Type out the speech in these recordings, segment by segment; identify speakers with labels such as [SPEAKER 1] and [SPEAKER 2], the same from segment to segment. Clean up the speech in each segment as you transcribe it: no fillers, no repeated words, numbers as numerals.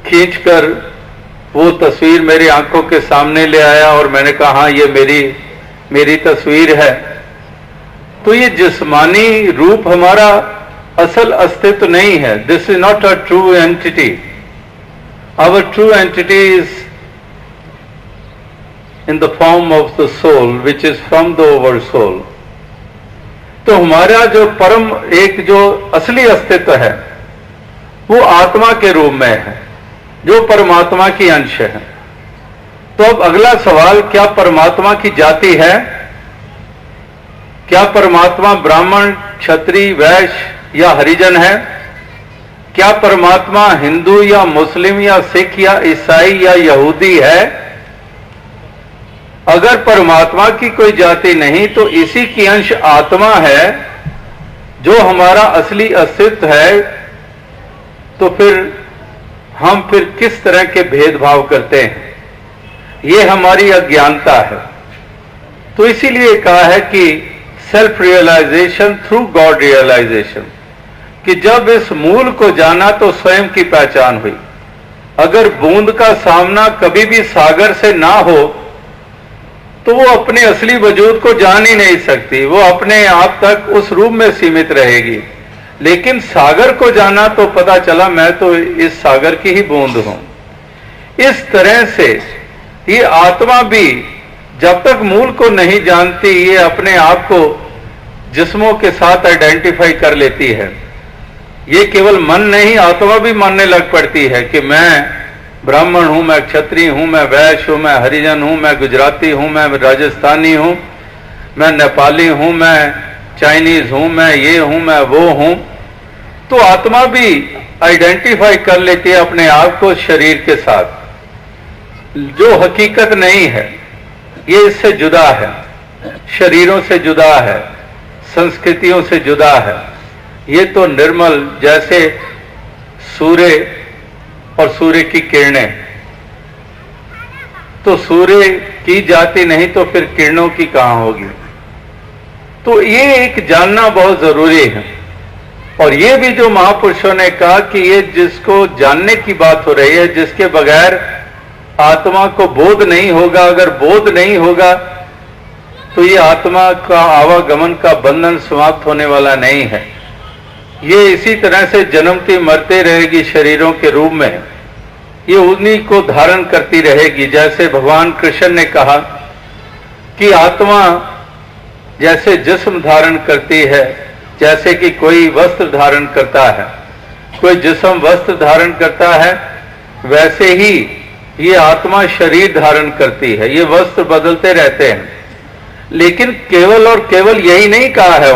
[SPEAKER 1] खींचकर वो तस्वीर मेरी आंखों के सामने ले आया और मैंने कहा हाँ ये मेरी तस्वीर है। तो ये जिस्मानी रूप हमारा असल अस्तित्व नहीं है। This is not a true entity. Our true entity is in the form of the soul which is from the over soul. तो हमारा जो परम एक जो असली अस्तित्व है वो आत्मा के रूप में है, जो परमात्मा की अंश है। तो अब अगला सवाल, क्या परमात्मा की जाति है? क्या परमात्मा ब्राह्मण, क्षत्रिय, वैश्य या हरिजन है? क्या परमात्मा हिंदू या मुस्लिम या सिख या ईसाई या यहूदी है? अगर परमात्मा की कोई जाति नहीं तो इसी की अंश आत्मा है जो हमारा असली अस्तित्व है। तो फिर हम किस तरह के भेदभाव करते हैं? ये हमारी अज्ञानता है। तो इसीलिए कहा है कि self realisation through God realisation, कि जब इस मूल को जाना तो स्वयं की पहचान हुई। अगर बूंद का सामना कभी भी सागर से ना हो तो वो अपने असली वजूद को जान ही नहीं सकती, वो अपने आप तक उस रूप में सीमित रहेगी। लेकिन सागर को जाना तो पता चला मैं तो इस सागर की ही बूंद हूं। इस तरह से ये आत्मा भी जब तक मूल को नहीं जानती ये अपने आप को जिस्मों के साथ आइडेंटिफाई कर लेती है। ये केवल मन नहीं, आत्मा भी मानने लग पड़ती है कि मैं ब्राह्मण हूं, मैं क्षत्रिय हूं, मैं वैश्य हूं, मैं हरिजन हूं, मैं गुजराती हूं, मैं राजस्थानी हूं, मैं नेपाली हूं, मैं चाइनीज हूं, मैं ये हूं, मैं वो हूं। तो आत्मा भी आइडेंटिफाई कर लेती है अपने आप को शरीर के साथ, जो हकीकत नहीं है। ये इससे जुदा है, शरीरों से जुदा है, संस्कृतियों से जुदा है। ये तो निर्मल जैसे सूर्य और सूर्य की किरणें। तो सूर्य की जाति नहीं तो फिर किरणों की कहां होगी? तो ये एक जानना बहुत जरूरी है। और ये भी जो महापुरुषों ने कहा कि ये जिसको जानने की बात हो रही है, जिसके बगैर आत्मा को बोध नहीं होगा, अगर बोध नहीं होगा तो ये आत्मा का आवागमन का बंधन समाप्त होने वाला नहीं है। ये इसी तरह से जन्मती मरते रहेगी शरीरों के रूप में, ये उन्हीं को धारण करती रहेगी। जैसे भगवान कृष्ण ने कहा कि आत्मा जैसे जिस्म धारण करती है, जैसे कि कोई वस्त्र धारण करता है, कोई जिस्म वस्त्र धारण करता है, वैसे ही ये आत्मा शरीर धारण करती है। ये वस्त्र बदलते रहते हैं। लेकिन केवल और केवल यही नहीं कहा है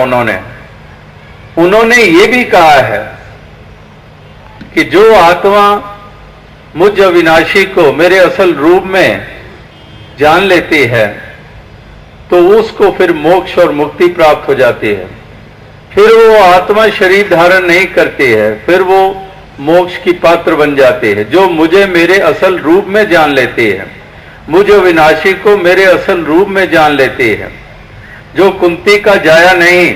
[SPEAKER 1] उन्होंने ये भी कहा है कि जो आत्मा मुझ अविनाशी को मेरे असल रूप में जान लेती है तो उसको फिर मोक्ष और मुक्ति प्राप्त हो जाती है। फिर वो आत्मा शरीर धारण नहीं करती है, फिर वो मोक्ष की पात्र बन जाती है। जो मुझे मेरे असल रूप में जान लेती है, मुझे अविनाशी को मेरे असल रूप में जान लेती है, जो कुंती का जाया नहीं,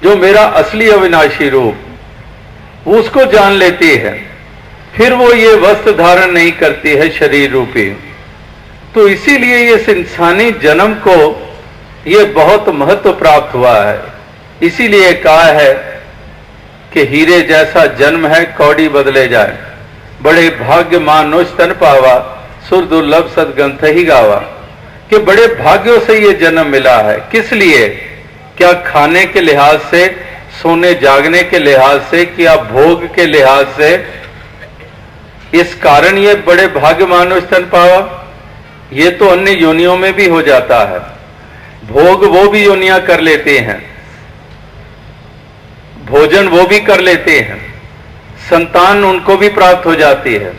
[SPEAKER 1] जो मेरा असली अविनाशी रूप, उसको जान लेती है, फिर वो ये वस्त्र धारण नहीं करती है शरीर रूपी। तो इसीलिए इस इंसानी जन्म को ये बहुत महत्व प्राप्त हुआ है। इसीलिए कहा है कि हीरे जैसा जन्म है कौड़ी बदले जाए, बड़े भाग्य मानुष तन पावा, सुर दुर्लभ सदग्रंथ ही गावा। कि बड़े भाग्यों से ये जन्म मिला है। किस लिए? क्या खाने के लिहाज से, सोने जागने के लिहाज से, क्या भोग के लिहाज से? इस कारण ये बड़े भाग्य मानुष तन पावा। ये तो अन्य योनियों में भी हो जाता है। भोग वो भी योनियां कर लेते हैं, भोजन वो भी कर लेते हैं, संतान उनको भी प्राप्त हो जाती है।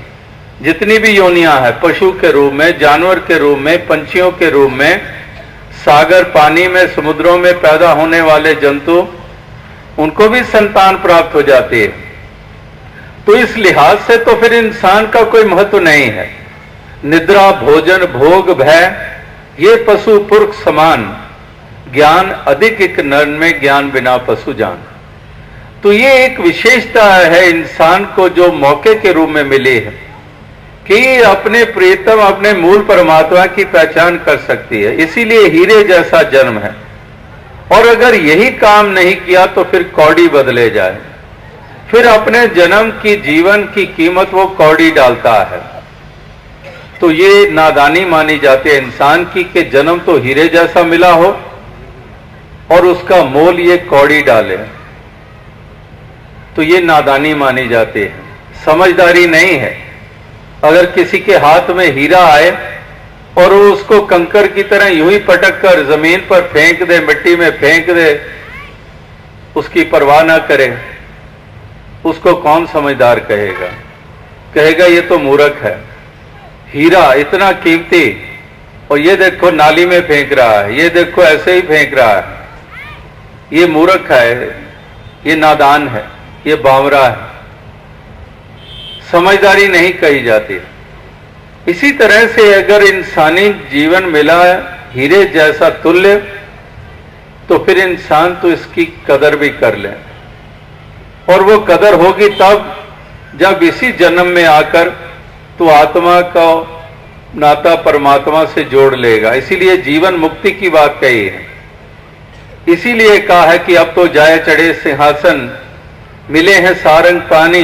[SPEAKER 1] जितनी भी योनियां हैं, पशु के रूप में, जानवर के रूप में, पंछियों के रूप में, सागर पानी में, समुद्रों में पैदा होने वाले जंतु, उनको भी संतान प्राप्त हो जाती है। तो इस लिहाज से तो फिर इंसान का कोई महत्व नहीं है। निद्रा, भोजन, भोग, भय, ये पशु पुरख समान। ज्ञान अधिक एक नर में, ज्ञान बिना पशु जान। तो ये एक विशेषता है इंसान को जो मौके के रूप में मिली है। कि अपने प्रियतम अपने मूल परमात्मा की पहचान कर सकती है। इसीलिए हीरे जैसा जन्म है। और अगर यही काम नहीं किया तो फिर कौड़ी बदले जाए, फिर अपने जन्म की जीवन की कीमत वो कौड़ी डालता है। तो ये नादानी मानी जाती है इंसान की कि जन्म तो हीरे जैसा मिला हो और उसका मोल ये कौड़ी डाले, तो ये नादानी मानी जाती है, समझदारी नहीं है। अगर किसी के हाथ में हीरा आए और वो उसको कंकर की तरह यूं ही पटक कर जमीन पर फेंक दे, मिट्टी में फेंक दे, उसकी परवाह ना करे, उसको कौन समझदार कहेगा? कहेगा ये तो मूर्ख है। हीरा इतना कीमती और ये देखो नाली में फेंक रहा है, ये देखो ऐसे ही फेंक रहा है, ये मूर्ख है, ये नादान है, ये बावरा है, समझदारी नहीं कही जाती। इसी तरह से अगर इंसानी जीवन मिला है हीरे जैसा तुल्य, तो फिर इंसान तो इसकी कदर भी कर ले। और वो कदर होगी तब जब इसी जन्म में आकर तो आत्मा का नाता परमात्मा से जोड़ लेगा। इसीलिए जीवन मुक्ति की बात कही है। इसीलिए कहा है कि अब तो जाए चढ़े सिंहासन, मिले हैं सारंग पानी,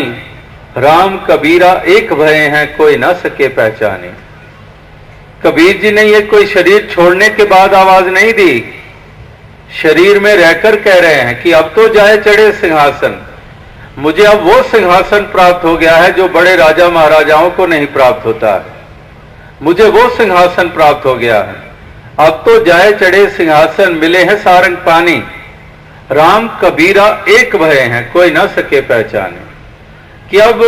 [SPEAKER 1] राम कबीरा एक भये हैं कोई ना सके पहचाने। कबीर जी ने ये कोई शरीर छोड़ने के बाद आवाज नहीं दी, शरीर में रहकर कह रहे हैं कि अब तो जाए चढ़े सिंहासन, मुझे अब वो सिंहासन प्राप्त हो गया है जो बड़े राजा महाराजाओं को नहीं प्राप्त होता है। मुझे वो सिंहासन प्राप्त हो गया है। अब तो जाए चढ़े सिंहासन, मिले हैं सारंग पानी, राम कबीरा एक भये हैं कोई ना सके पहचाने। कि अब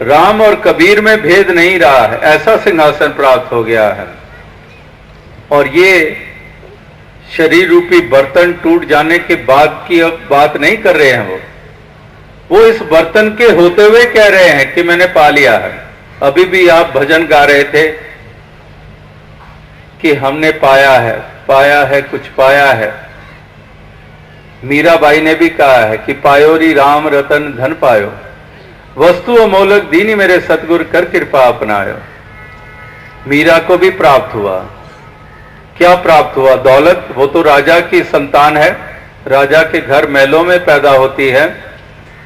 [SPEAKER 1] राम और कबीर में भेद नहीं रहा है, ऐसा सिंहासन प्राप्त हो गया है। और ये शरीर रूपी बर्तन टूट जाने के बाद की अब बात नहीं कर रहे हैं वो इस बर्तन के होते हुए कह रहे हैं कि मैंने पा लिया है। अभी भी आप भजन गा रहे थे कि हमने पाया है कुछ पाया है। मीराबाई ने भी कहा है कि पायो री राम रतन धन पायो, वस्तु अमोलक दीनी मेरे सतगुर कर कृपा अपनायो। मीरा को भी प्राप्त हुआ। क्या प्राप्त हुआ? दौलत। वो तो राजा की संतान है, राजा के घर महलों में पैदा होती है,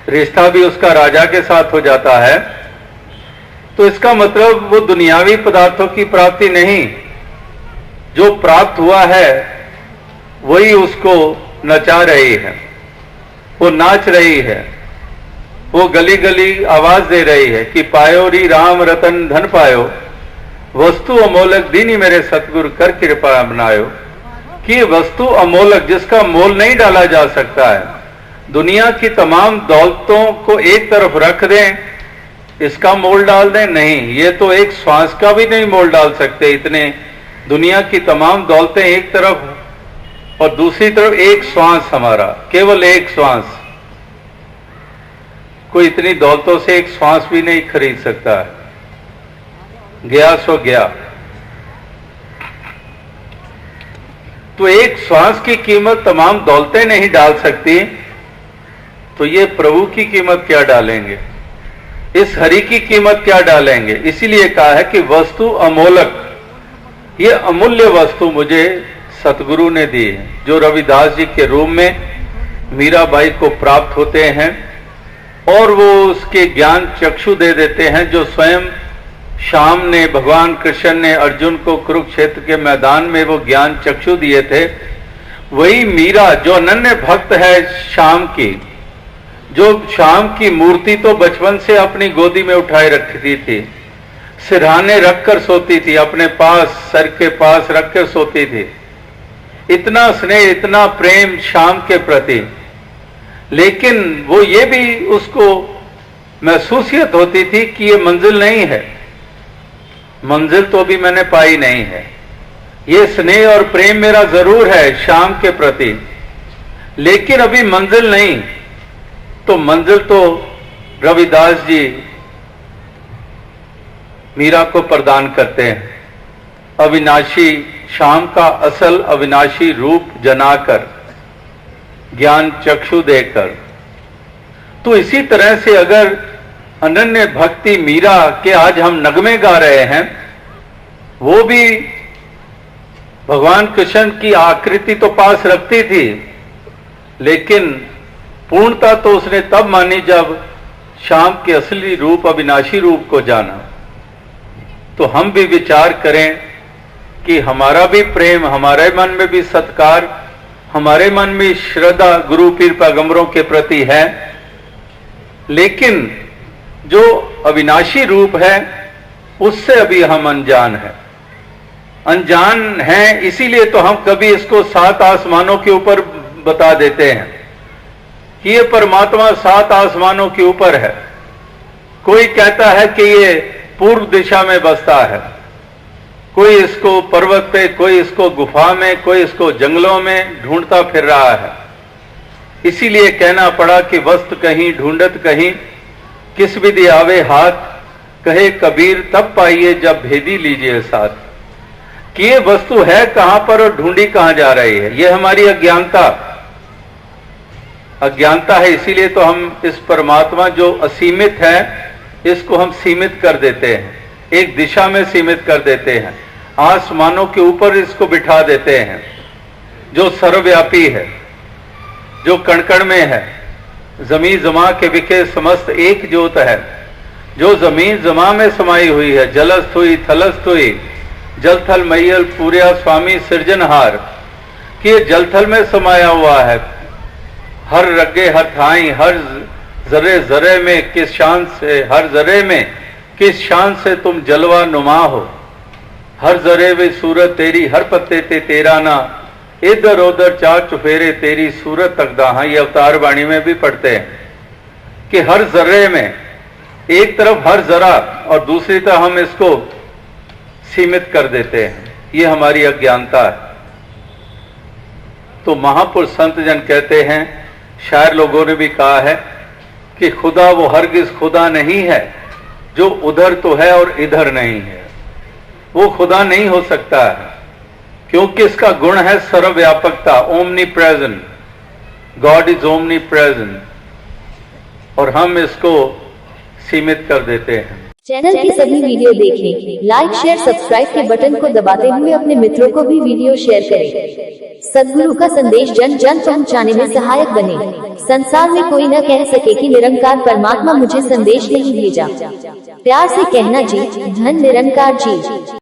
[SPEAKER 1] रिश्ता भी उसका राजा के साथ हो जाता है। तो इसका मतलब वो दुनियावी पदार्थों की प्राप्ति नहीं, जो प्राप्त हुआ है वही उसको नचा रही है, वो नाच रही है, वो गली गली आवाज दे रही है कि पायो री राम रतन धन पायो, वस्तु अमोलक दीनी मेरे सतगुरु कर कृपा बनायो। कि वस्तु अमोलक जिसका मोल नहीं डाला जा सकता है, दुनिया की तमाम दौलतों को एक तरफ रख दें, इसका मोल डाल दें, नहीं, ये तो एक श्वास का भी नहीं मोल डाल सकते। इतने दुनिया की तमाम दौलतें एक तरफ और दूसरी तरफ एक श्वास, हमारा केवल एक श्वास। कोई इतनी दौलतों से एक श्वास भी नहीं खरीद सकता है। गया सो गया। तो एक श्वास की कीमत तमाम दौलतें नहीं डाल सकती, तो ये प्रभु की कीमत क्या डालेंगे, इस हरि की कीमत क्या डालेंगे? इसीलिए कहा है कि वस्तु अमोलक, ये अमूल्य वस्तु मुझे सतगुरु ने दी है, जो रविदास जी के रूप में मीराबाई को प्राप्त होते हैं और वो उसके ज्ञान चक्षु दे देते हैं, जो स्वयं श्याम ने, भगवान कृष्ण ने अर्जुन को कुरुक्षेत्र के मैदान में वो ज्ञान चक्षु दिए थे। वही मीरा जो अनन्य भक्त है श्याम की, जो श्याम की मूर्ति तो बचपन से अपनी गोदी में उठाए रखती थी, सिरहाने रखकर सोती थी, अपने पास सर के पास रखकर सोती थी। इतना स्नेह, इतना प्रेम श्याम के प्रति। लेकिन वो ये भी उसको महसूसियत होती थी कि ये मंजिल नहीं है, मंजिल तो भी मैंने पाई नहीं है। ये स्नेह और प्रेम मेरा जरूर है श्याम के प्रति, लेकिन अभी मंजिल नहीं। तो मंजिल तो रविदास जी मीरा को प्रदान करते हैं, अविनाशी श्याम का असल अविनाशी रूप जनाकर, ज्ञान चक्षु देकर। तो इसी तरह से अगर अनन्य भक्ति मीरा के आज हम नगमे गा रहे हैं, वो भी भगवान कृष्ण की आकृति तो पास रखती थी, लेकिन पूर्णता तो उसने तब मानी जब श्याम के असली रूप, अविनाशी रूप को जाना। तो हम भी विचार करें कि हमारा भी प्रेम, हमारे मन में भी सत्कार, हमारे मन में श्रद्धा गुरु पीर पैगंबरों के प्रति है, लेकिन जो अविनाशी रूप है उससे अभी हम अनजान हैं। इसीलिए तो हम कभी इसको 7 आसमानों के ऊपर बता देते हैं कि ये परमात्मा 7 आसमानों के ऊपर है। कोई कहता है कि ये पूर्व दिशा में बसता है, कोई इसको पर्वत पे, कोई इसको गुफा में, कोई इसको जंगलों में ढूंढता फिर रहा है। इसीलिए कहना पड़ा कि वस्तु कहीं ढूंढत कहीं, किस विधि आवे हाथ, कहे कबीर तब पाइए जब भेदी लीजिए साथ। कि ये वस्तु है कहां पर और ढूंढी कहां जा रही है, ये हमारी अज्ञानता है। इसीलिए तो हम इस परमात्मा जो असीमित है इसको हम सीमित कर देते हैं, एक दिशा में सीमित कर देते हैं, आसमानों के ऊपर इसको बिठा देते हैं। जो सर्वव्यापी है, जो कण कण में है, जमीन जमा के विखे समस्त एक ज्योत है, जो जमीन जमा में समाई हुई है। जलस्थ हुई थलस्थ हुई, जल थल मैयल पूर्या स्वामी सृजनहार। कि ये जलथल में समाया हुआ है, हर रगे हर ठाई, हर जरे जरे में किस शान से, हर जरे में किस शान से तुम जलवा नुमा हो। हर जरे वे सूरत तेरी, हर पत्ते ते तेरा ना, इधर उधर चार चुफेरे तेरी सूरत तकदा। हाँ, ये अवतार वाणी में भी पढ़ते हैं कि हर जर्रे में, एक तरफ हर जरा और दूसरी तरफ हम इसको सीमित कर देते हैं। ये हमारी अज्ञानता है। तो महापुरुष संत जन कहते हैं, शायर लोगों ने भी कहा है कि खुदा वो हरगिज खुदा नहीं है जो उधर तो है और इधर नहीं है। वो खुदा नहीं हो सकता है क्योंकि इसका गुण है सर्वव्यापकता, omnipresent. God is omnipresent, और हम इसको सीमित कर देते हैं।
[SPEAKER 2] चैनल की सभी वीडियो देखें, लाइक शेयर सब्सक्राइब के बटन को दबाते हुए अपने मित्रों को भी वीडियो शेयर करें। सद्गुरु का संदेश जन जन पहुंचाने में सहायक बने। संसार में कोई न कह सके कि निरंकार परमात्मा मुझे संदेश नहीं भेजा। प्यार से कहना जी, धन निरंकार जी।